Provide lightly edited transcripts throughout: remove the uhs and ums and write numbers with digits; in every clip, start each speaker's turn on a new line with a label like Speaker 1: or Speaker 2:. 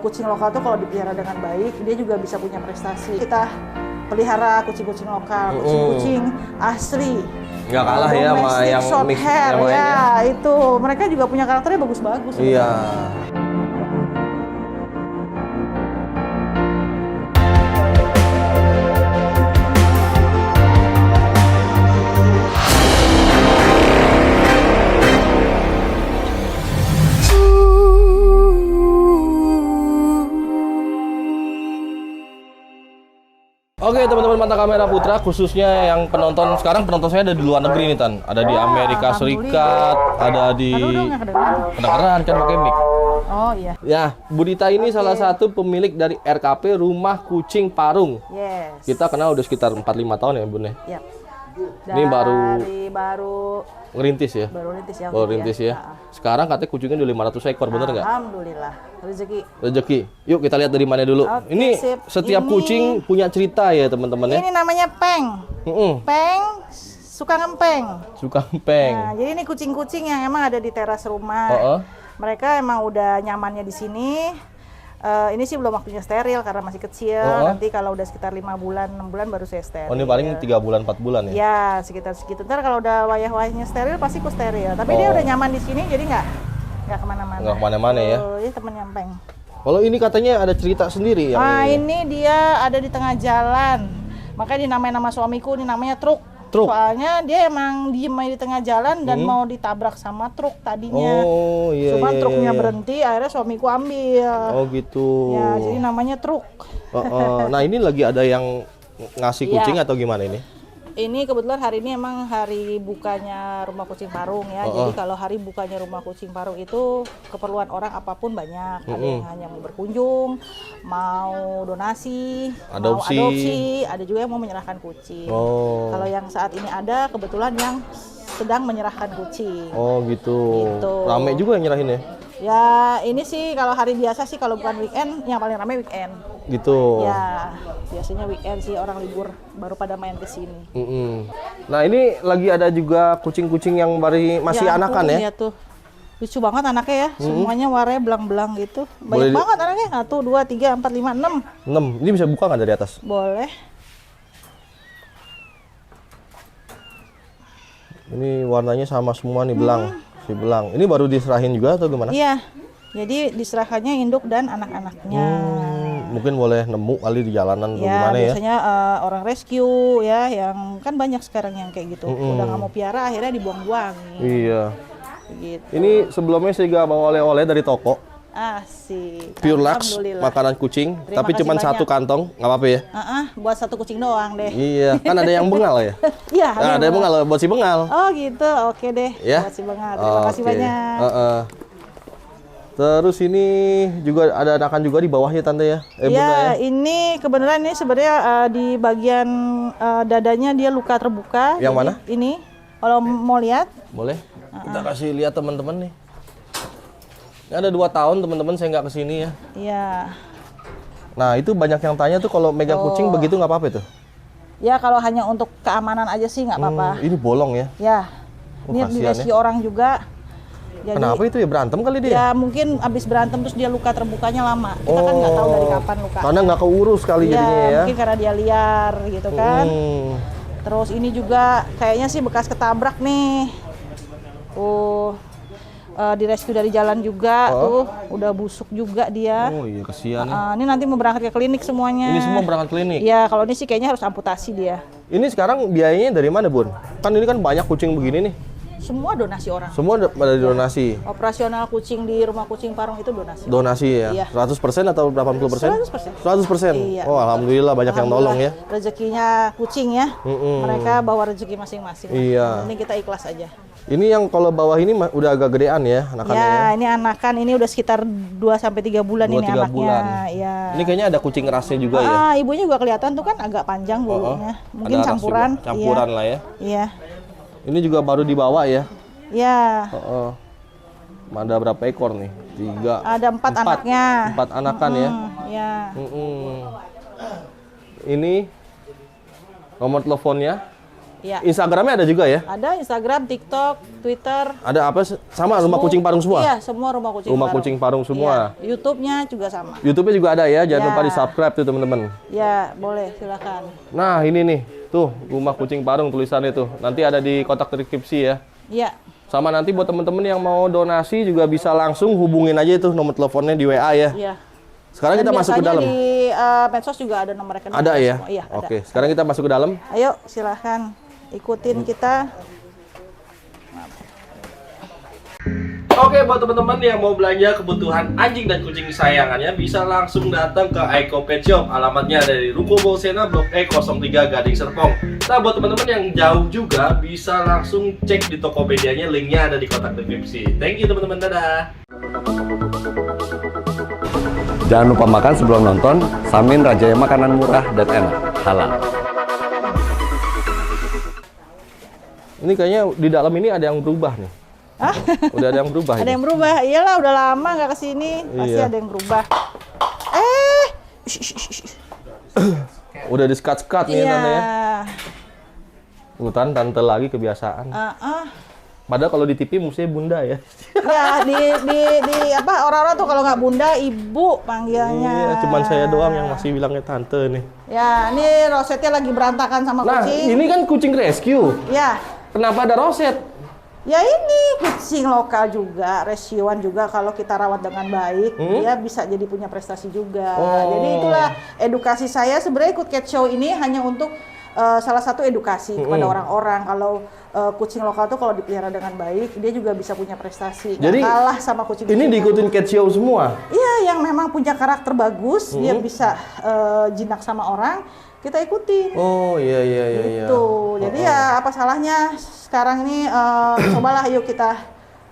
Speaker 1: kucing lokal tuh kalau dipelihara dengan baik, dia juga bisa punya prestasi. Kita pelihara kucing-kucing lokal, kucing-kucing asli.
Speaker 2: Nggak kalah ya sama yang
Speaker 1: short
Speaker 2: mix
Speaker 1: hair,
Speaker 2: yang lainnya.
Speaker 1: ya itu. Mereka juga punya karakternya bagus-bagus.
Speaker 2: Iya. Oke teman-teman Mata Kamera Putra, khususnya yang penonton sekarang, penonton saya ada di luar negeri nih Tan. Ada di Amerika Serikat, ada di kedengeran kan pakai mic.
Speaker 1: Oh iya.
Speaker 2: Ya, Bu Dita ini salah satu pemilik dari RKP Rumah Kucing Parung.
Speaker 1: Yes.
Speaker 2: Kita kenal udah sekitar 4-5 tahun ya Bun ya.
Speaker 1: Yap.
Speaker 2: Ini
Speaker 1: baru
Speaker 2: ngerintis ya.
Speaker 1: baru rintis ya.
Speaker 2: Baru rintis ya. Sekarang katanya kucingnya udah 500 ekor, bener nggak?
Speaker 1: Alhamdulillah.
Speaker 2: Rezeki. Yuk kita lihat dari mana dulu.
Speaker 1: Oke,
Speaker 2: ini
Speaker 1: sip.
Speaker 2: setiap
Speaker 1: Ini-
Speaker 2: kucing punya cerita ya teman-teman ya.
Speaker 1: Ini namanya Peng. Peng suka ngempeng.
Speaker 2: Suka ngempeng.
Speaker 1: Nah, jadi ini kucing-kucing yang emang ada di teras rumah. Mereka emang udah nyamannya di sini. Ini sih belum waktunya steril karena masih kecil. Nanti kalau udah sekitar 5 bulan, 6 bulan baru saya steril.
Speaker 2: Oh ini paling 3 bulan, 4 bulan ya?
Speaker 1: Ya, sekitar segitu. Ntar kalau udah wayah-wayahnya steril, pasti ku steril. Tapi dia udah nyaman di sini, jadi nggak kemana-mana.
Speaker 2: Nggak kemana-mana ya?
Speaker 1: Ini temen nyempeng.
Speaker 2: Kalau ini katanya ada cerita sendiri yang
Speaker 1: ini dia ada di tengah jalan. Makanya dinamain nama suamiku, ini namanya Truk. Soalnya dia emang diem aja di tengah jalan dan mau ditabrak sama truk tadinya.
Speaker 2: Oh iya.
Speaker 1: Cuman
Speaker 2: iya,
Speaker 1: truknya
Speaker 2: iya.
Speaker 1: berhenti, akhirnya suamiku ambil.
Speaker 2: Oh gitu.
Speaker 1: Ya, jadi namanya Truk.
Speaker 2: Nah ini lagi ada yang ngasih kucing atau gimana ini?
Speaker 1: Ini kebetulan hari ini emang hari bukanya Rumah Kucing Parung ya. Jadi kalau hari bukanya Rumah Kucing Parung itu keperluan orang apapun banyak. Ada yang hanya mau berkunjung, mau donasi, mau adopsi, ada juga yang mau menyerahkan kucing. Kalau yang saat ini ada kebetulan yang sedang menyerahkan kucing.
Speaker 2: Oh gitu. Rame juga yang nyerahin ya?
Speaker 1: Ya ini sih kalau hari biasa sih, kalau bukan weekend yang paling ramai weekend.
Speaker 2: Gitu.
Speaker 1: Ya biasanya weekend sih orang libur baru pada main ke sini.
Speaker 2: Nah ini lagi ada juga kucing-kucing yang masih anakan ya?
Speaker 1: Iya tuh. Lucu banget anaknya ya. Semuanya warnanya belang-belang gitu. Banyak banget anaknya. 1, 2, 3, 4, 5, 6.
Speaker 2: 6. Ini bisa buka nggak dari atas?
Speaker 1: Boleh.
Speaker 2: Ini warnanya sama semua nih, belang. Si belang. Ini baru diserahin juga atau gimana?
Speaker 1: Iya. Jadi diserahkannya induk dan anak-anaknya.
Speaker 2: Mungkin boleh nemu kali di jalanan atau gimana ya?
Speaker 1: Biasanya orang rescue ya, yang kan banyak sekarang yang kayak gitu. Udah nggak mau piara, akhirnya dibuang-buangin.
Speaker 2: Iya.
Speaker 1: Gitu.
Speaker 2: Ini sebelumnya saya juga bawa oleh-oleh dari toko.
Speaker 1: Asik.
Speaker 2: Pure Lux, makanan kucing. Tapi cuma satu kantong, nggak apa-apa ya?
Speaker 1: Buat satu kucing doang deh.
Speaker 2: Iya, kan ada yang bengal ya?
Speaker 1: Iya.
Speaker 2: Ada yang bengal, buat si bengal.
Speaker 1: Oh gitu, oke deh.
Speaker 2: Ya?
Speaker 1: Buat si bengal. Terima kasih banyak.
Speaker 2: Terus ini juga ada anakan juga di bawahnya tante ya?
Speaker 1: Iya,
Speaker 2: Bunda ya?
Speaker 1: ini kebenaran ini sebenarnya di bagian dadanya dia luka terbuka.
Speaker 2: Yang mana?
Speaker 1: Ini, kalau mau lihat.
Speaker 2: Boleh? Kita kasih lihat teman-teman nih. Ini ada 2 tahun teman-teman saya nggak kesini ya.
Speaker 1: Iya.
Speaker 2: Nah itu banyak yang tanya tuh kalau megang kucing begitu nggak apa-apa tuh?
Speaker 1: Ya kalau hanya untuk keamanan aja sih nggak apa-apa.
Speaker 2: Ini bolong ya?
Speaker 1: Ya. Ini diresi orang juga. Jadi,
Speaker 2: kenapa itu ya, berantem kali dia?
Speaker 1: Ya mungkin abis berantem terus dia luka terbukanya lama. Kita kan nggak tahu dari kapan luka.
Speaker 2: Karena nggak keurus kali jadinya ya?
Speaker 1: Mungkin karena dia liar gitu kan. Terus ini juga kayaknya sih bekas ketabrak nih. Di rescue dari jalan juga tuh, udah busuk juga dia.
Speaker 2: Oh iya, kesian.
Speaker 1: Ini nanti mau berangkat ke klinik semuanya.
Speaker 2: Ini semua berangkat klinik?
Speaker 1: Iya, kalau ini sih kayaknya harus amputasi dia.
Speaker 2: Ini sekarang biayanya dari mana, Bun? Kan ini kan banyak kucing begini nih.
Speaker 1: Semua donasi orang.
Speaker 2: Semua ada donasi?
Speaker 1: Operasional kucing di Rumah Kucing Parung itu donasi.
Speaker 2: Donasi ya?
Speaker 1: Iya.
Speaker 2: 100% atau 80%?
Speaker 1: 100%.
Speaker 2: 100%?
Speaker 1: Iya.
Speaker 2: Oh alhamdulillah banyak yang nolong ya?
Speaker 1: Rezekinya kucing ya. Mereka bawa rezeki masing-masing.
Speaker 2: Iya.
Speaker 1: Ini kita ikhlas aja.
Speaker 2: Ini yang kalau bawah ini udah agak gedean ya anakannya ya?
Speaker 1: Ini anakan, ini udah sekitar 2-3 bulan ini anaknya.
Speaker 2: Bulan.
Speaker 1: Ya.
Speaker 2: Ini kayaknya ada kucing rasnya juga ya?
Speaker 1: Ibunya juga kelihatan tuh kan agak panjang bulunya. Mungkin campuran.
Speaker 2: Campuran lah ya?
Speaker 1: Iya.
Speaker 2: Ini juga baru dibawa ya?
Speaker 1: Iya.
Speaker 2: Ada berapa ekor nih? 3.
Speaker 1: Ada 4 anaknya.
Speaker 2: 4 anakan ya?
Speaker 1: Iya.
Speaker 2: Ini nomor teleponnya.
Speaker 1: Iya.
Speaker 2: Instagramnya ada juga ya?
Speaker 1: Ada Instagram, TikTok, Twitter.
Speaker 2: Ada apa? Sama Rumah Kucing Parung semua?
Speaker 1: Iya, semua Rumah Kucing
Speaker 2: Rumah
Speaker 1: Parung.
Speaker 2: Kucing Parung semua.
Speaker 1: Iya. YouTube-nya juga sama.
Speaker 2: YouTube-nya juga ada ya, jangan
Speaker 1: Ya.
Speaker 2: lupa di-subscribe tuh teman-teman.
Speaker 1: Ya, boleh, silakan.
Speaker 2: Nah, ini nih, tuh Rumah Kucing Parung tulisannya tuh. Nanti ada di kotak deskripsi ya.
Speaker 1: Iya.
Speaker 2: Sama nanti buat teman-teman yang mau donasi juga bisa langsung hubungin aja itu nomor teleponnya di WA ya.
Speaker 1: Iya.
Speaker 2: Sekarang kita masuk ke dalam.
Speaker 1: Di medsos juga ada nomor rekening.
Speaker 2: Ada ya?
Speaker 1: Semua. Iya, ada.
Speaker 2: Oke, sekarang kita masuk ke dalam.
Speaker 1: Ayo, silahkan ikutin kita.
Speaker 2: Oke, buat teman-teman yang mau belanja kebutuhan anjing dan kucing kesayangannya bisa langsung datang ke Aiko Pet Shop. Alamatnya dari Ruko Bolsena Blok E 03 Gading Serpong. Nah, buat teman-teman yang jauh juga bisa langsung cek di Tokopedia-nya, linknya ada di kotak deskripsi. Thank you teman-teman, dadah.
Speaker 3: Jangan lupa makan sebelum nonton. Samin Rajaya makanan murah dan enak, halal.
Speaker 2: Ini kayaknya di dalam ini ada yang berubah nih.
Speaker 1: Hah?
Speaker 2: Udah ada yang berubah
Speaker 1: Ada
Speaker 2: ini.
Speaker 1: yang berubah. Iyalah, udah lama nggak kesini. Pasti
Speaker 2: Iya.
Speaker 1: ada yang berubah.
Speaker 2: Udah di-skat-skat nih
Speaker 1: Iya.
Speaker 2: tante ya. Hutan tante lagi kebiasaan. Padahal kalau di TV mestinya bunda ya.
Speaker 1: Ya, di apa, orang-orang tuh kalau nggak bunda, ibu panggilnya.
Speaker 2: Iya, cuman saya doang yang masih bilangnya tante nih.
Speaker 1: Ya, ini rosetnya lagi berantakan sama
Speaker 2: Nah,
Speaker 1: kucing.
Speaker 2: ini kan kucing rescue.
Speaker 1: Ya,
Speaker 2: Kenapa ada roset?
Speaker 1: ya ini kucing lokal juga, resioan juga, kalau kita rawat dengan baik, dia bisa jadi punya prestasi juga.
Speaker 2: Oh.
Speaker 1: Jadi itulah edukasi saya sebenarnya ikut cat show ini hanya untuk salah satu edukasi kepada orang-orang kalau kucing lokal tuh kalau dipelihara dengan baik, dia juga bisa punya prestasi. Nggak
Speaker 2: Jadi,
Speaker 1: kalah sama kucing.
Speaker 2: Ini diikutin cat show semua.
Speaker 1: Iya, yang memang punya karakter bagus, dia bisa jinak sama orang, kita ikutin.
Speaker 2: Oh iya.
Speaker 1: Gitu. Jadi ya apa salahnya sekarang ini cobalah yuk kita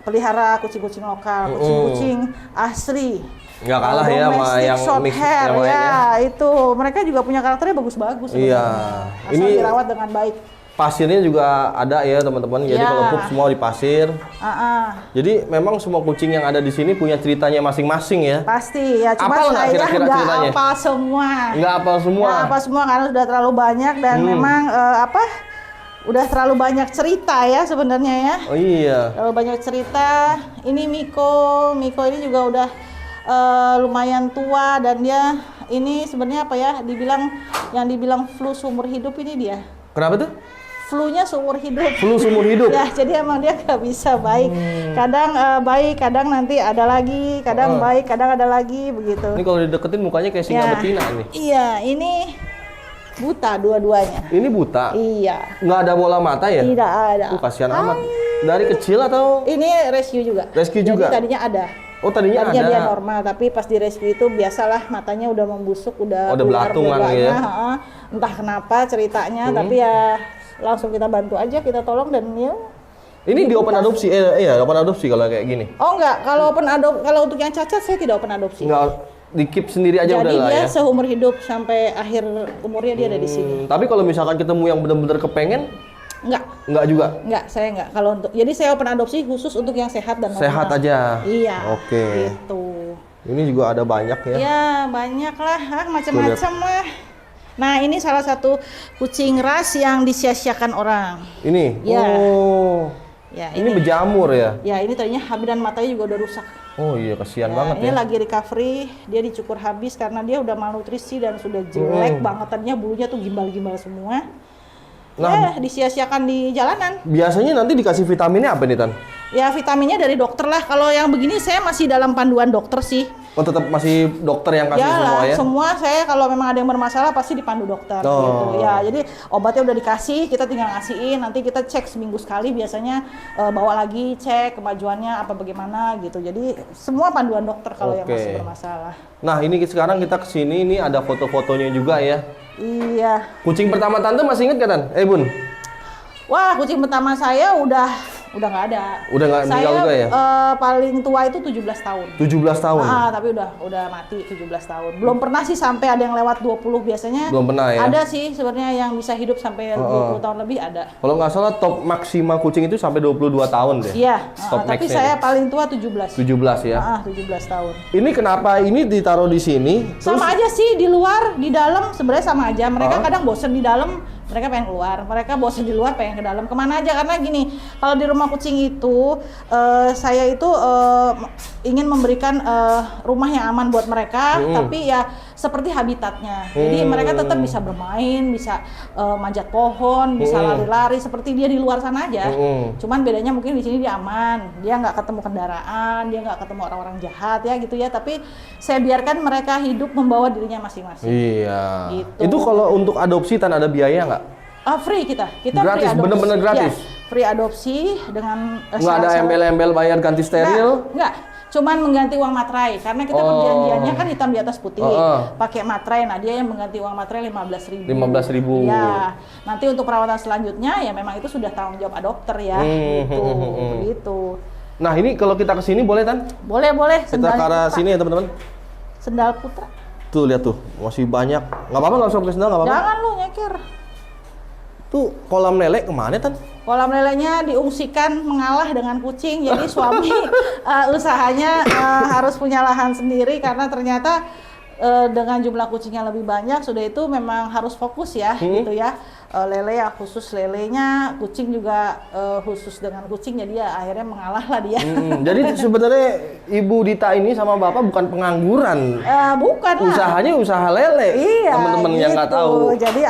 Speaker 1: pelihara kucing-kucing lokal, kucing-kucing asli.
Speaker 2: Nggak kalah ya sama
Speaker 1: Domestic
Speaker 2: yang
Speaker 1: short
Speaker 2: mix
Speaker 1: hair,
Speaker 2: yang lainnya.
Speaker 1: ya itu mereka juga punya karakternya bagus-bagus.
Speaker 2: Iya.
Speaker 1: Asal
Speaker 2: Ini
Speaker 1: dirawat dengan baik.
Speaker 2: pasirnya juga ada ya teman-teman. Jadi
Speaker 1: Ya.
Speaker 2: kalau pup semua di pasir. Jadi memang semua kucing yang ada di sini punya ceritanya masing-masing ya.
Speaker 1: Pasti ya, cuma
Speaker 2: Apal nggak
Speaker 1: saya
Speaker 2: kira-kira
Speaker 1: nggak
Speaker 2: ceritanya?
Speaker 1: hafal semua.
Speaker 2: Nggak hafal semua.
Speaker 1: Nggak hafal semua karena sudah terlalu banyak dan memang udah terlalu banyak cerita ya sebenarnya ya.
Speaker 2: Oh iya.
Speaker 1: Terlalu banyak cerita. Ini Miko ini juga udah lumayan tua dan dia ini sebenarnya apa ya? Dibilang flu seumur hidup ini dia.
Speaker 2: Kenapa tuh?
Speaker 1: Flu-nya seumur hidup.
Speaker 2: Flu seumur hidup.
Speaker 1: Ya, jadi emang dia nggak bisa baik. Kadang baik, kadang nanti ada lagi, kadang baik, kadang ada lagi begitu.
Speaker 2: Ini kalau dideketin mukanya kayak singa
Speaker 1: Ya.
Speaker 2: betina nih.
Speaker 1: Iya, ini buta dua-duanya.
Speaker 2: Ini buta.
Speaker 1: Iya,
Speaker 2: Nggak ada bola mata ya?
Speaker 1: tidak ada.
Speaker 2: Kasihan amat. Dari kecil atau?
Speaker 1: Ini rescue juga.
Speaker 2: Rescue
Speaker 1: Jadi
Speaker 2: juga?
Speaker 1: tadinya ada.
Speaker 2: Oh tadinya ada.
Speaker 1: Dia normal, tapi pas di rescue itu biasalah matanya udah membusuk, udah
Speaker 2: Oh, udah
Speaker 1: keluar
Speaker 2: belatungan
Speaker 1: bolanya,
Speaker 2: ya?
Speaker 1: entah kenapa ceritanya, tapi ya langsung kita bantu aja, kita tolong dan ya.
Speaker 2: Ini di open adopsi, iya open adopsi kalau kayak gini.
Speaker 1: Oh enggak, kalau untuk yang cacat saya tidak open adopsi.
Speaker 2: Enggak, di keep sendiri aja
Speaker 1: Jadi
Speaker 2: udah lah
Speaker 1: dia
Speaker 2: ya.
Speaker 1: seumur hidup sampai akhir umurnya dia ada di sini.
Speaker 2: Tapi kalau misalkan ketemu yang benar-benar kepengen, enggak juga.
Speaker 1: Enggak, saya enggak. Kalau untuk, jadi saya open adopsi khusus untuk yang sehat dan normal.
Speaker 2: Sehat aja.
Speaker 1: Iya.
Speaker 2: Oke.
Speaker 1: Gitu.
Speaker 2: Ini juga ada banyak ya.
Speaker 1: Ya banyak lah, macam-macam lah. Nah ini salah satu kucing ras yang disia-siakan orang.
Speaker 2: Ini.
Speaker 1: Ya.
Speaker 2: Oh.
Speaker 1: Ya
Speaker 2: Ini berjamur ya.
Speaker 1: Ya ini tadinya habis dan matanya juga udah rusak.
Speaker 2: Oh iya, kasihan
Speaker 1: Ya,
Speaker 2: banget
Speaker 1: ini
Speaker 2: ya.
Speaker 1: lagi recovery, dia dicukur habis karena dia udah malnutrisi dan sudah jelek banget, tadinya bulunya tuh gimbal-gimbal semua.
Speaker 2: Nah,
Speaker 1: Ya disia-siakan di jalanan.
Speaker 2: biasanya nanti dikasih vitaminnya apa nih Tan?
Speaker 1: Ya vitaminnya dari dokter lah. Kalau yang begini saya masih dalam panduan dokter sih.
Speaker 2: Oh tetap masih dokter yang kasih
Speaker 1: Ya
Speaker 2: semua
Speaker 1: lah,
Speaker 2: ya?
Speaker 1: semua saya kalau memang ada yang bermasalah pasti dipandu dokter
Speaker 2: Oh.
Speaker 1: gitu. Ya, jadi obatnya udah dikasih, kita tinggal ngasihin, nanti kita cek seminggu sekali biasanya bawa lagi cek kemajuannya apa bagaimana gitu. Jadi semua panduan dokter kalau yang
Speaker 2: Oke.
Speaker 1: masih bermasalah.
Speaker 2: Nah ini sekarang kita kesini, ini ada foto-fotonya juga ya.
Speaker 1: Iya.
Speaker 2: Kucing pertama Tante masih inget kan Tan? Bun?
Speaker 1: Wah, kucing pertama saya udah nggak ada.
Speaker 2: Udah nggak meninggal juga ya?
Speaker 1: Paling tua itu 17 tahun.
Speaker 2: 17 tahun?
Speaker 1: Tapi udah mati 17 tahun. Belum pernah sih sampai ada yang lewat 20 biasanya.
Speaker 2: Belum pernah ya?
Speaker 1: Ada sih sebenarnya yang bisa hidup sampai 20 tahun lebih ada.
Speaker 2: Kalau nggak salah top maksimal kucing itu sampai 22 tahun deh.
Speaker 1: Iya,
Speaker 2: Top
Speaker 1: tapi
Speaker 2: max-nya
Speaker 1: saya
Speaker 2: itu.
Speaker 1: paling tua 17.
Speaker 2: 17 ya?
Speaker 1: 17 tahun.
Speaker 2: Ini kenapa ini ditaruh di sini?
Speaker 1: Sama aja sih, di luar, di dalam sebenarnya sama aja. Mereka kadang bosen di dalam, Mereka pengen keluar, mereka bosan di luar pengen ke dalam kemana aja karena gini, kalau di rumah kucing itu saya itu ingin memberikan rumah yang aman buat mereka, tapi ya seperti habitatnya. Jadi mereka tetap bisa bermain, bisa manjat pohon, bisa lari-lari seperti dia di luar sana aja. Cuman bedanya mungkin di sini dia aman, dia nggak ketemu kendaraan, dia nggak ketemu orang-orang jahat ya gitu ya. Tapi saya biarkan mereka hidup membawa dirinya masing-masing.
Speaker 2: Iya.
Speaker 1: Gitu.
Speaker 2: Itu kalau untuk adopsi Tan ada biaya nggak?
Speaker 1: Free kita
Speaker 2: Gratis,
Speaker 1: free adopsi.
Speaker 2: bener-bener gratis?
Speaker 1: Ya, free adopsi dengan
Speaker 2: Nggak ada
Speaker 1: syarat-syarat.
Speaker 2: embel-embel bayar ganti steril?
Speaker 1: Enggak. Cuman mengganti uang materai karena kita perjanjiannya kan hitam di atas putih. Pakai materai, nah dia yang mengganti uang materai 15.000.
Speaker 2: 15.000.
Speaker 1: Ya. Nanti untuk perawatan selanjutnya ya memang itu sudah tanggung jawab dokter ya. Gitu.
Speaker 2: Nah, ini kalau kita ke sini boleh Tan?
Speaker 1: Boleh.
Speaker 2: Kita ke arah sini ya teman-teman.
Speaker 1: Sendal putra.
Speaker 2: Tuh lihat tuh, masih banyak. Nggak apa-apa, nggak usah pakai sendal, nggak apa-apa.
Speaker 1: Jangan lu nyekir.
Speaker 2: Tuh kolam lele kemana Tan?
Speaker 1: Kolam lelenya diungsikan mengalah dengan kucing, jadi suami usahanya harus punya lahan sendiri karena ternyata dengan jumlah kucing yang lebih banyak sudah itu memang harus fokus ya gitu ya. Lele ya khusus lelenya, kucing juga khusus dengan kucing, jadi ya akhirnya mengalah lah dia.
Speaker 2: Jadi sebenarnya Ibu Dita ini sama Bapak bukan pengangguran.
Speaker 1: Bukan lah.
Speaker 2: Usahanya usaha lele.
Speaker 1: Iya,
Speaker 2: teman-teman yang nggak
Speaker 1: gitu.
Speaker 2: tahu.
Speaker 1: Jadi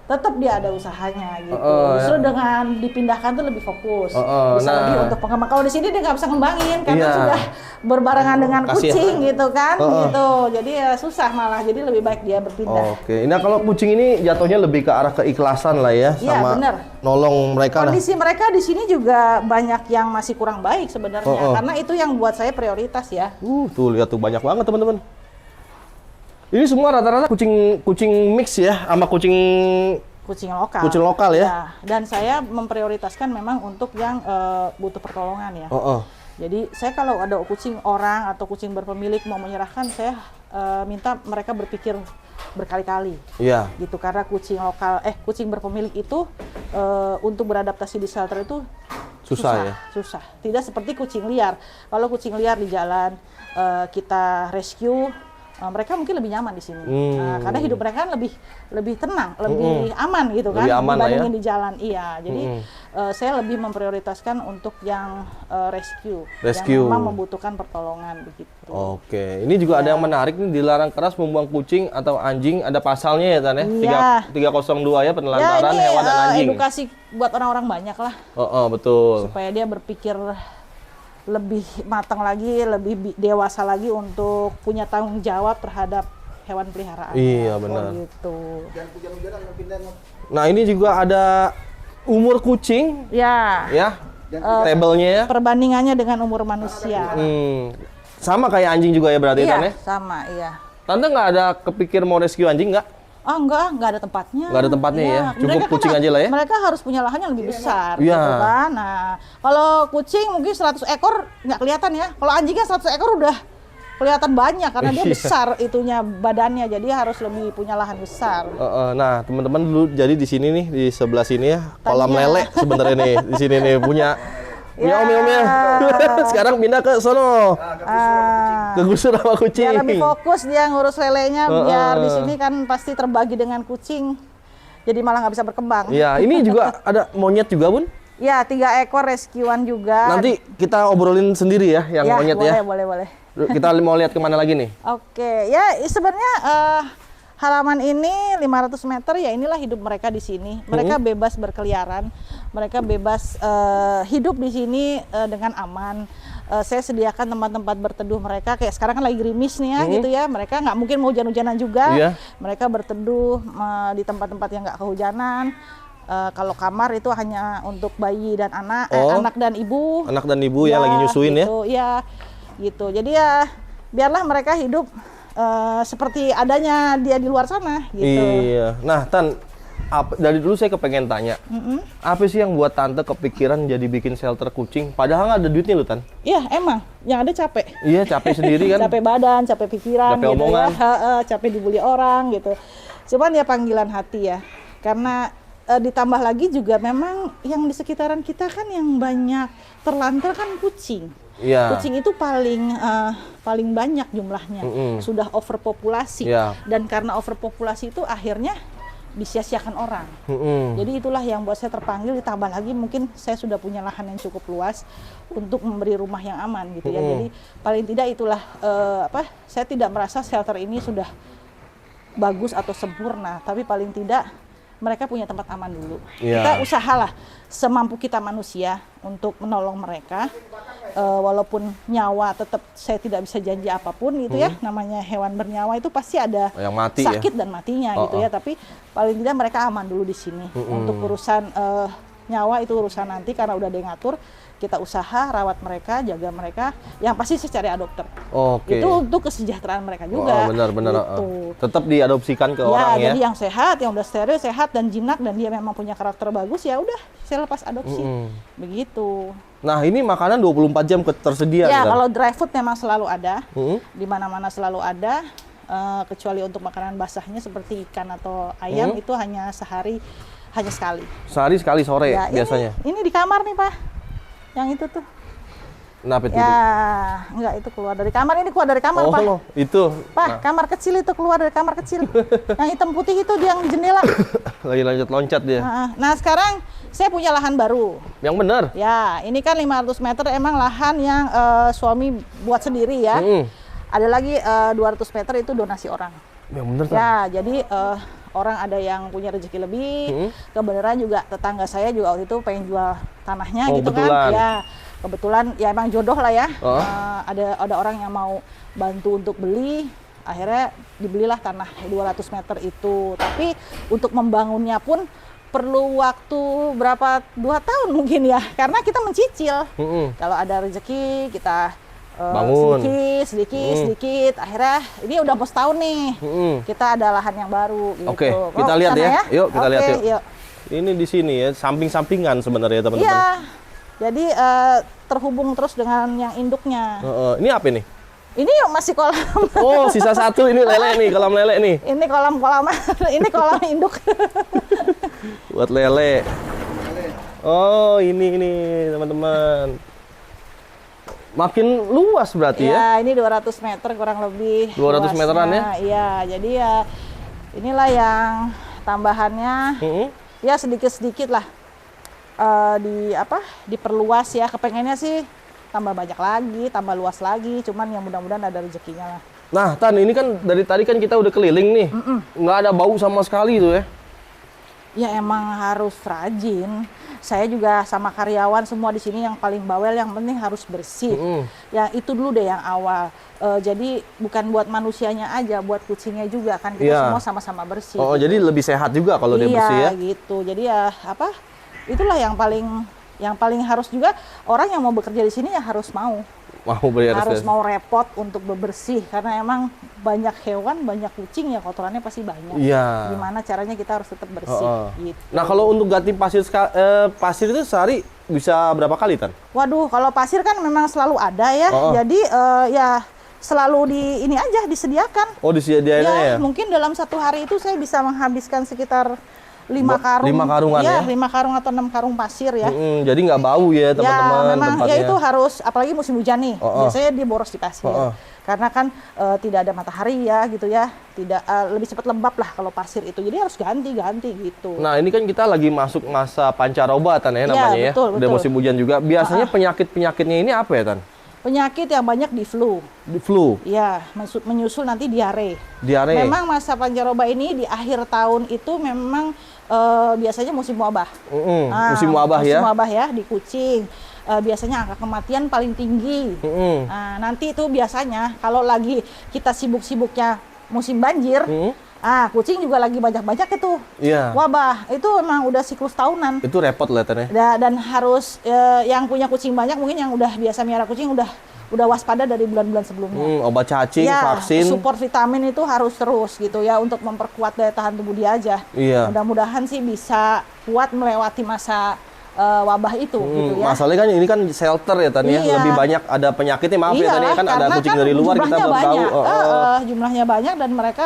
Speaker 1: tetap dia ada usahanya gitu. Justru dengan dipindahkan tuh lebih fokus. Bisa lebih untuk pengembang. Kalau di sini dia nggak bisa ngembangin karena sudah berbarengan dengan kucing gitu kan. Gitu. Jadi ya susah malah. Jadi lebih baik dia berpindah.
Speaker 2: Oke. Nah kalau kucing ini jatuhnya lebih ke arah keikhlasan lah ya,
Speaker 1: Iya,
Speaker 2: sama
Speaker 1: bener.
Speaker 2: nolong mereka.
Speaker 1: Kondisi mereka di sini juga banyak yang masih kurang baik sebenarnya. Karena itu yang buat saya prioritas ya.
Speaker 2: Tuh lihat tuh banyak banget teman-teman. Ini semua rata-rata kucing mix ya, sama kucing
Speaker 1: lokal.
Speaker 2: Kucing lokal ya.
Speaker 1: Dan saya memprioritaskan memang untuk yang butuh pertolongan ya. Jadi saya kalau ada kucing orang atau kucing berpemilik mau menyerahkan, saya minta mereka berpikir berkali-kali.
Speaker 2: Iya.
Speaker 1: Gitu karena kucing berpemilik itu untuk beradaptasi di shelter itu susah. Tidak seperti kucing liar. Kalau kucing liar di jalan kita rescue, mereka mungkin lebih nyaman di sini. Karena hidup mereka kan lebih tenang, lebih aman gitu kan,
Speaker 2: lebih aman
Speaker 1: dibandingin
Speaker 2: lah ya
Speaker 1: di jalan. Iya, jadi saya lebih memprioritaskan untuk yang rescue, yang memang membutuhkan pertolongan begitu.
Speaker 2: Oke, ini juga ada yang menarik nih, dilarang keras membuang kucing atau anjing, ada pasalnya ya Tan ya? 302 ya, penelantaran hewan dan anjing.
Speaker 1: Edukasi buat orang-orang banyak lah.
Speaker 2: Betul.
Speaker 1: Supaya dia berpikir lebih matang lagi, lebih dewasa lagi untuk punya tanggung jawab terhadap hewan peliharaan.
Speaker 2: Iya benar.
Speaker 1: Gitu.
Speaker 2: Nah ini juga ada umur kucing.
Speaker 1: Ya.
Speaker 2: Tabelnya ya.
Speaker 1: Perbandingannya dengan umur manusia.
Speaker 2: Sama kayak anjing juga ya berarti Tan ya?
Speaker 1: Sama, iya.
Speaker 2: Tante nggak ada kepikir mau rescue anjing nggak?
Speaker 1: Nggak ada tempatnya.
Speaker 2: Nggak ada tempatnya ya? Cukup
Speaker 1: mereka
Speaker 2: kucing aja lah ya?
Speaker 1: Mereka harus punya lahan yang lebih besar,
Speaker 2: Iya.
Speaker 1: gitu kan. Nah, kalau kucing mungkin 100 ekor nggak kelihatan ya. Kalau anjingnya 100 ekor udah kelihatan banyak karena dia besar itunya badannya, jadi harus lebih punya lahan besar.
Speaker 2: Nah, teman-teman dulu jadi di sini nih, di sebelah sini ya, kolam lele sebenarnya nih, di sini nih punya om-omnya. Sekarang pindah ke sono. Kegusur sama kucing.
Speaker 1: Biar lebih fokus dia ngurus lelenya, biar di sini kan pasti terbagi dengan kucing. Jadi malah nggak bisa berkembang.
Speaker 2: Iya, ini juga ada monyet juga, Bun?
Speaker 1: Ya, 3 ekor rescuan juga.
Speaker 2: Nanti kita obrolin sendiri ya, yang monyet ya.
Speaker 1: Boleh.
Speaker 2: Kita mau lihat kemana lagi nih?
Speaker 1: Oke, ya sebenarnya halaman ini 500 meter ya inilah hidup mereka di sini. Mereka bebas berkeliaran, mereka bebas hidup di sini dengan aman. Saya sediakan tempat-tempat berteduh mereka, kayak sekarang kan lagi gerimis nih ya gitu ya. Mereka nggak mungkin mau hujan-hujanan juga. Mereka berteduh di tempat-tempat yang nggak kehujanan. Kalau kamar itu hanya untuk bayi dan anak, anak dan ibu.
Speaker 2: Anak dan ibu ya, lagi nyusuin
Speaker 1: gitu, ya. Gitu. Jadi ya biarlah mereka hidup seperti adanya dia di luar sana gitu.
Speaker 2: Iya. Nah, Tan, dari dulu saya kepengen tanya, apa sih yang buat Tante kepikiran jadi bikin shelter kucing? Padahal nggak ada duitnya loh, Tan.
Speaker 1: Iya, emang. Yang ada capek.
Speaker 2: Iya, capek sendiri kan.
Speaker 1: Capek badan, capek pikiran,
Speaker 2: capek
Speaker 1: gitu
Speaker 2: omongan.
Speaker 1: Ya. Capek dibully orang gitu. Cuman ya panggilan hati ya. Karena ditambah lagi juga memang yang di sekitaran kita kan yang banyak terlantar kan kucing.
Speaker 2: Iya.
Speaker 1: Kucing itu paling banyak jumlahnya. Sudah overpopulasi.
Speaker 2: Iya.
Speaker 1: Dan karena overpopulasi itu akhirnya disia-siakan orang.
Speaker 2: Mm-mm.
Speaker 1: Jadi itulah yang buat saya terpanggil, ditambah lagi mungkin saya sudah punya lahan yang cukup luas untuk memberi rumah yang aman gitu ya. Jadi paling tidak itulah saya tidak merasa shelter ini sudah bagus atau sempurna, tapi paling tidak mereka punya tempat aman dulu.
Speaker 2: Iya.
Speaker 1: Kita usahalah semampu kita manusia untuk menolong mereka. Walaupun nyawa tetap saya tidak bisa janji apapun gitu ya, namanya hewan bernyawa itu pasti ada
Speaker 2: Yang mati
Speaker 1: sakit dan matinya gitu ya, tapi paling tidak mereka aman dulu di sini. Untuk urusan nyawa itu urusan nanti karena udah ada yang ngatur. Kita usaha rawat mereka, jaga mereka, yang pasti saya cari adopter.
Speaker 2: Oke.
Speaker 1: Itu untuk kesejahteraan mereka juga.
Speaker 2: Benar-benar.
Speaker 1: Gitu.
Speaker 2: Tetap diadopsikan ke
Speaker 1: Ya,
Speaker 2: orang ya.
Speaker 1: jadi yang sehat, yang udah steril, sehat dan jinak dan dia memang punya karakter bagus, ya udah saya lepas adopsi. Begitu.
Speaker 2: Nah, ini makanan 24 jam tersedia
Speaker 1: Ya,
Speaker 2: kan?
Speaker 1: kalau dry food memang selalu ada.
Speaker 2: Mm-mm.
Speaker 1: Di mana-mana selalu ada. Kecuali untuk makanan basahnya seperti ikan atau ayam itu hanya sehari hanya sekali.
Speaker 2: Sehari sekali sore
Speaker 1: Ya,
Speaker 2: biasanya.
Speaker 1: Ini di kamar nih, Pak. Yang itu tuh.
Speaker 2: Kenapa itu?
Speaker 1: Ya, enggak itu keluar dari kamar, ini keluar dari kamar, Pak.
Speaker 2: Oh, itu.
Speaker 1: Pak, kamar kecil itu keluar dari kamar kecil. Yang hitam putih itu yang jendela.
Speaker 2: Lagi loncat-loncat dia.
Speaker 1: Nah, sekarang saya punya lahan baru.
Speaker 2: Yang benar.
Speaker 1: Ya, ini kan 500 meter emang lahan yang suami buat sendiri ya. Ada lagi 200 meter itu donasi orang.
Speaker 2: Yang benar kan?
Speaker 1: Ya, jadi orang ada yang punya rezeki lebih. Kebenaran juga tetangga saya juga waktu itu pengen jual tanahnya gitu
Speaker 2: kebetulan.
Speaker 1: kan. Ya, kebetulan ya emang jodoh lah ya.
Speaker 2: Oh.
Speaker 1: Ada orang yang mau bantu untuk beli. Akhirnya dibelilah tanah 200 meter itu. Tapi untuk membangunnya pun perlu waktu berapa 2 tahun mungkin ya. Karena kita mencicil. Kalau ada rezeki kita
Speaker 2: bangun
Speaker 1: sedikit. Akhirnya ini udah mau setahun nih. Kita ada lahan yang baru gitu.
Speaker 2: Oke,
Speaker 1: Mau
Speaker 2: kita
Speaker 1: ke
Speaker 2: lihat
Speaker 1: sana
Speaker 2: ya. Yuk, kita lihat yuk.
Speaker 1: Yuk.
Speaker 2: Ini di sini ya, samping-sampingan sebenarnya teman-teman.
Speaker 1: Iya. Jadi terhubung terus dengan yang induknya.
Speaker 2: Ini apa nih?
Speaker 1: Ini masih kolam.
Speaker 2: Oh, sisa satu ini lele nih, kolam lele nih.
Speaker 1: Ini kolam-kolam. Ini kolam induk.
Speaker 2: Buat lele. Oh, ini teman-teman. Makin luas berarti ya?
Speaker 1: Ya, ini 200 meter kurang lebih.
Speaker 2: 200 meteran ya?
Speaker 1: Iya, jadi ya inilah yang tambahannya. Ya sedikit-sedikit lah diperluas ya. Kepengennya sih tambah banyak lagi, tambah luas lagi. Cuman yang mudah-mudahan ada rezekinya lah.
Speaker 2: Nah, Tan, ini kan dari tadi kan kita udah keliling nih. Nggak ada bau sama sekali tuh ya?
Speaker 1: Ya emang harus rajin. Saya juga sama karyawan semua di sini yang paling bawel, yang penting harus bersih. Ya itu dulu deh yang awal. Jadi bukan buat manusianya aja, buat kucingnya juga kan kita semua sama-sama bersih.
Speaker 2: Oh,
Speaker 1: gitu.
Speaker 2: jadi lebih sehat juga kalau dia bersih ya?
Speaker 1: Iya gitu. Jadi ya itulah yang paling harus juga orang yang mau bekerja di sini ya harus mau. Harus mau repot untuk bebersih karena emang banyak hewan, banyak kucing ya kotorannya pasti banyak.
Speaker 2: Iya.
Speaker 1: Gimana caranya kita harus tetap bersih gitu.
Speaker 2: Nah, kalau untuk ganti pasir itu sehari bisa berapa kali, Tan?
Speaker 1: Waduh, kalau pasir kan memang selalu ada ya. Jadi ya selalu disediakan.
Speaker 2: Oh, disediain ya?
Speaker 1: Mungkin dalam satu hari itu saya bisa menghabiskan sekitar 5 karung.
Speaker 2: 5 karungan ya?
Speaker 1: 5 karung atau 6 karung pasir ya.
Speaker 2: Jadi nggak bau ya, teman-teman.
Speaker 1: Ya, memang
Speaker 2: tempatnya.
Speaker 1: ya itu harus, apalagi musim hujan nih. Biasanya dia boros di pasir. Karena kan tidak ada matahari ya gitu ya. Tidak lebih cepat lembab lah kalau pasir itu. Jadi harus ganti gitu.
Speaker 2: Nah, ini kan kita lagi masuk masa pancaroba, Tan ya namanya ya.
Speaker 1: Betul.
Speaker 2: Udah musim hujan juga. Biasanya penyakit-penyakitnya ini apa ya, Tan?
Speaker 1: Penyakit yang banyak di flu.
Speaker 2: Di flu?
Speaker 1: Ya, menyusul nanti diare.
Speaker 2: Diare?
Speaker 1: Memang masa pancaroba ini di akhir tahun itu memang biasanya musim wabah.
Speaker 2: Musim wabah ya?
Speaker 1: Musim wabah ya, di kucing. Biasanya angka kematian paling tinggi. Nah, nanti itu biasanya kalau lagi kita sibuk-sibuknya musim banjir, kucing juga lagi banyak-banyak itu wabah. Itu memang udah siklus tahunan.
Speaker 2: Itu repot lah, Tan ya?
Speaker 1: Dan harus yang punya kucing banyak, mungkin yang udah biasa miara kucing udah waspada dari bulan-bulan sebelumnya.
Speaker 2: Obat cacing, vaksin.
Speaker 1: Support vitamin itu harus terus gitu ya untuk memperkuat daya tahan tubuh dia aja.
Speaker 2: Iya.
Speaker 1: Mudah-mudahan sih bisa kuat melewati masa wabah itu gitu ya.
Speaker 2: Masalahnya kan ini kan shelter ya, Tan ya. Lebih banyak ada penyakitnya, maaf ya, Tan ya, kan ada kucing dari luar kita belum tahu.
Speaker 1: Jumlahnya banyak dan mereka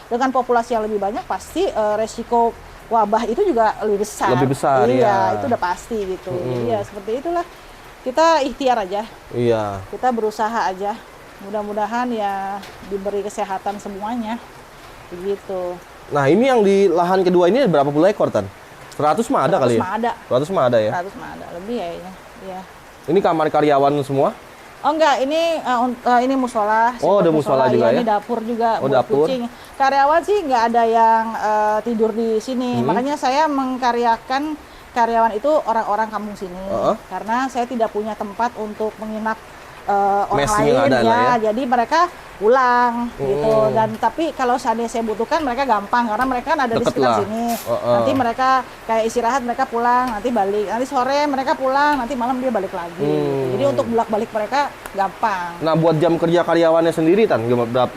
Speaker 1: dengan populasi yang lebih banyak pasti resiko wabah itu juga lebih besar.
Speaker 2: Lebih besar,
Speaker 1: iya. Itu udah pasti gitu. Iya, seperti itulah. Kita ikhtiar aja.
Speaker 2: Iya.
Speaker 1: Kita berusaha aja. Mudah-mudahan ya diberi kesehatan semuanya. Begitu.
Speaker 2: Nah, ini yang di lahan kedua ini berapa puluh ekor, Tan? 100 mah ada
Speaker 1: 100
Speaker 2: kali ya?
Speaker 1: mah ada.
Speaker 2: 100 mah ada ya?
Speaker 1: 100 mah ada, lebih kayaknya. Iya.
Speaker 2: Ini kamar karyawan semua?
Speaker 1: Oh enggak, ini musola.
Speaker 2: Oh, ada musola juga ya?
Speaker 1: Ini dapur juga
Speaker 2: Oh,
Speaker 1: buat
Speaker 2: dapur.
Speaker 1: kucing. Karyawan sih nggak ada yang tidur di sini.
Speaker 2: Hmm.
Speaker 1: Makanya saya mengkaryakan karyawan itu orang-orang kampung sini.
Speaker 2: Heeh.
Speaker 1: Karena saya tidak punya tempat untuk menginap orang
Speaker 2: Mesnya
Speaker 1: lain
Speaker 2: ada lah ya.
Speaker 1: Jadi mereka pulang gitu. Dan tapi kalau seandainya saya butuhkan mereka gampang karena mereka kan ada di
Speaker 2: Deket
Speaker 1: sekitar
Speaker 2: lah.
Speaker 1: sini.
Speaker 2: Heeh.
Speaker 1: Nanti mereka kayak istirahat, mereka pulang, nanti balik. Nanti sore mereka pulang, nanti malam dia balik lagi. Jadi untuk bolak-balik mereka gampang.
Speaker 2: Nah, buat jam kerja karyawannya sendiri, Tan,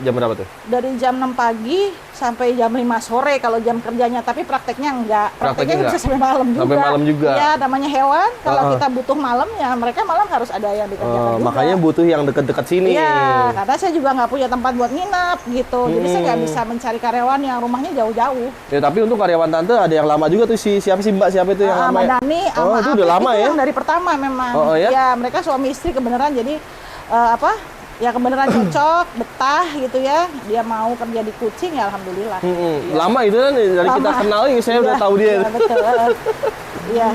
Speaker 2: jam berapa tuh?
Speaker 1: Dari jam 6 pagi sampai jam 5 sore kalau jam kerjanya, tapi prakteknya enggak. Prakteknya
Speaker 2: enggak?
Speaker 1: bisa sampai malam juga.
Speaker 2: Sampai malam juga?
Speaker 1: Iya, namanya hewan. Kalau
Speaker 2: Heeh.
Speaker 1: kita butuh malam ya mereka malam harus ada yang dikerjakan juga.
Speaker 2: Makanya butuh yang deket-deket sini.
Speaker 1: Iya, karena saya juga nggak punya tempat buat nginap gitu. Jadi saya nggak bisa mencari karyawan yang rumahnya jauh-jauh.
Speaker 2: Ya, tapi untuk karyawan tante ada yang lama juga tuh, siapa sih Mbak siapa itu yang lama?
Speaker 1: Mbak
Speaker 2: Ya?
Speaker 1: Dani
Speaker 2: Oh,
Speaker 1: sama
Speaker 2: itu udah
Speaker 1: Apip
Speaker 2: lama
Speaker 1: itu
Speaker 2: ya?
Speaker 1: yang dari pertama memang.
Speaker 2: Oh, ya?
Speaker 1: Ya, mereka suami istri kebenaran jadi ya kebenaran cocok, betah gitu ya. Dia mau kerja di kucing ya alhamdulillah. Iya.
Speaker 2: Lama itu kan dari kita
Speaker 1: Lama.
Speaker 2: kenal ya, saya udah
Speaker 1: Iya,
Speaker 2: tahu dia.
Speaker 1: iya, betul. Iya.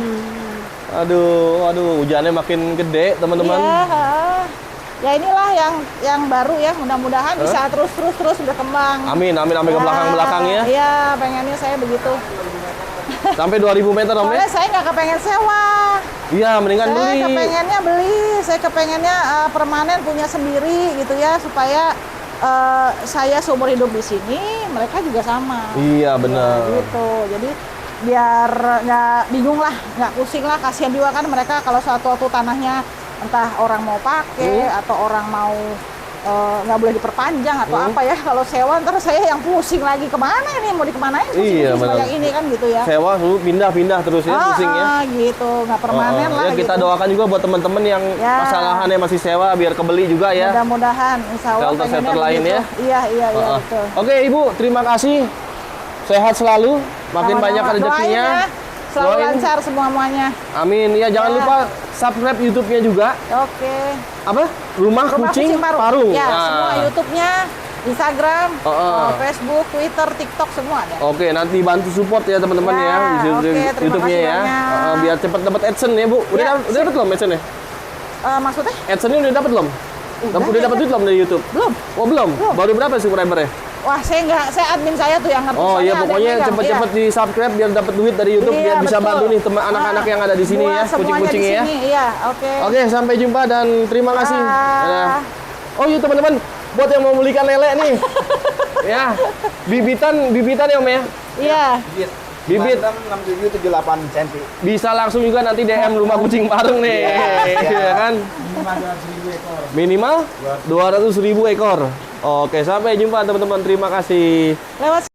Speaker 2: Aduh, hujannya makin gede, teman-teman.
Speaker 1: Iya, ya inilah yang baru ya, mudah-mudahan bisa terus berkembang.
Speaker 2: Amin sampai ke belakang-belakang ya.
Speaker 1: Iya, pengennya saya begitu.
Speaker 2: Sampai 2000 meter, Om ya.
Speaker 1: Soalnya saya nggak kepengen sewa.
Speaker 2: Iya, mendingan
Speaker 1: Saya
Speaker 2: beli.
Speaker 1: kepengennya beli, saya kepengennya permanen punya sendiri gitu ya, supaya saya seumur hidup di sini, mereka juga sama.
Speaker 2: Iya, benar.
Speaker 1: Ya, gitu. Jadi biar nggak bingung lah, nggak pusing lah, kasihan juga kan mereka kalau suatu tanahnya entah orang mau pakai atau orang mau nggak boleh diperpanjang atau apa ya, kalau sewa ntar saya yang pusing lagi kemana ini mau dikemanain
Speaker 2: Iya, benar.
Speaker 1: yang ini kan gitu ya.
Speaker 2: Sewa dulu pindah-pindah terus ya, pusing ya.
Speaker 1: Gitu, nggak permanen lah.
Speaker 2: Ya, kita
Speaker 1: gitu.
Speaker 2: doakan juga buat teman-teman yang
Speaker 1: Ya.
Speaker 2: masalahannya masih sewa biar kebeli juga ya.
Speaker 1: Mudah-mudahan, insya Allah
Speaker 2: Shelter-shelter
Speaker 1: pengennya
Speaker 2: lain
Speaker 1: begitu.
Speaker 2: ya.
Speaker 1: Iya, betul.
Speaker 2: Oke, Ibu, terima kasih. Sehat selalu, makin
Speaker 1: Sama-sama.
Speaker 2: banyak rezekinya.
Speaker 1: Doain ya, selalu
Speaker 2: Doain.
Speaker 1: lancar semuanya.
Speaker 2: Amin. Ya, jangan
Speaker 1: Ya.
Speaker 2: lupa subscribe YouTube-nya juga.
Speaker 1: Oke.
Speaker 2: Apa? Rumah Kucing Parung.
Speaker 1: Ya,
Speaker 2: Nah.
Speaker 1: semua YouTube-nya, Instagram, Facebook, Twitter, TikTok semua ada.
Speaker 2: Oke, nanti bantu support ya teman-teman
Speaker 1: Ya,
Speaker 2: ya di
Speaker 1: oke, terima
Speaker 2: YouTube-nya
Speaker 1: kasih
Speaker 2: ya.
Speaker 1: banyak.
Speaker 2: Biar cepat dapat AdSense ya, Bu. Udah
Speaker 1: Ya,
Speaker 2: dapat belum AdSense-nya?
Speaker 1: Maksudnya?
Speaker 2: AdSense-nya udah dapat belum? Udah dapat duit belum dari YouTube?
Speaker 1: Belum.
Speaker 2: Oh, belum.
Speaker 1: Belum.
Speaker 2: Baru berapa subscriber-nya?
Speaker 1: Wah, saya admin saya tuh yang ngerti.
Speaker 2: Oh
Speaker 1: soalnya
Speaker 2: iya,
Speaker 1: ada yang
Speaker 2: pokoknya
Speaker 1: megang.
Speaker 2: cepet-cepet
Speaker 1: Iya.
Speaker 2: di subscribe biar dapat duit dari YouTube,
Speaker 1: Iya,
Speaker 2: biar bisa
Speaker 1: betul.
Speaker 2: bantu nih teman anak-anak yang ada di sini
Speaker 1: Buat
Speaker 2: ya,
Speaker 1: semuanya
Speaker 2: kucing-kucingnya
Speaker 1: di
Speaker 2: ya.
Speaker 1: sini, Iya, oke.
Speaker 2: Oke, sampai jumpa dan terima kasih.
Speaker 1: Dah.
Speaker 2: Dadah. Oh iya teman-teman, buat yang mau belikan lele nih, ya bibitan ya Om ya.
Speaker 1: Iya.
Speaker 2: Bibit
Speaker 4: 6778 cm.
Speaker 2: bisa langsung juga nanti DM Rumah Kucing Parung nih, ya kan?
Speaker 4: Minimal 200.000 ekor.
Speaker 2: Minimal 200.000 ekor. Oke, sampai jumpa teman-teman. Terima kasih.
Speaker 1: Lewat